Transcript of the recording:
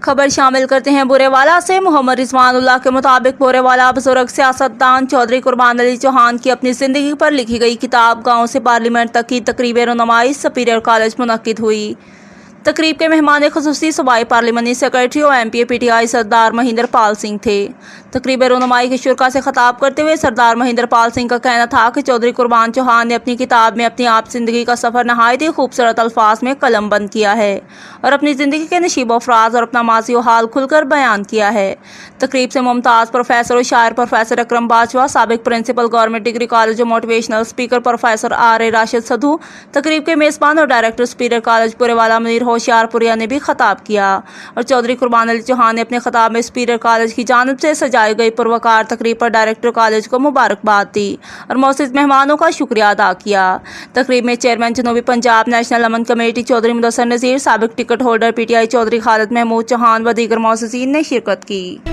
खबर शामिल करते हैं बूरे वाला से। मोहम्मद रिजवान के मुताबिक बूरे वाला बजुर्ग सियासतदान चौहदरी कुर्बान चौहान की अपनी जिंदगी पर लिखी गई किताब गाँव से पार्लिमेंट तक की तकरीब रुनुमाई सुपीरियर कॉलेज मुनक्किद हुई। तकरीब के मेहमान खुसूसी सूबाई पार्लिमानी सेक्रेटरी और MP PTI सरदार महेंद्र पाल सिंह थे। तकरीब रुनुमाई के शुरा से खिताब करते हुए सरदार महेंद्र पाल सिंह का कहना था कि चौधरी कुर्बान चौहान ने अपनी किताब में अपनी आप जिंदगी का सफ़र नहायत ही खूबसूरत अल्फाज में कलम बंद किया है और अपनी ज़िंदगी के नशीब अफराज और अपना माजी और हाल खुलकर बयान किया है। तकरीब से मुमताज़ प्रोफेसर और शायर प्रोफेसर अकरम बाजवा, साबिक प्रिंसिपल गवर्नमेंट डिग्री कॉलेज और motivational speaker professor R.A. Rashid Sadhu, तकरीब के मेज़बान और डायरेक्टर सुपीरियर कॉलेज बूरे वाला मुनीर होशियारपुरिया ने भी खिताब किया और चौधरी कुर्बान चौहान ने अपने खिताब में सुपीरियर कॉलेज की जानिब से सजाई गई पुरवकार तकरीब पर डायरेक्टर कॉलेज को मुबारकबाद दी और मौजूद मेहमानों का शुक्रिया अदा किया। तकरीब में चेयरमैन जनूबी पंजाब नेशनल अमन कमेटी चौधरी मुदस्सर नज़ीर, साबिक ticket holder PTI Chaudhry Khalid Mahmood Chauhan व दीगर मौजूदीन ने शिरकत की।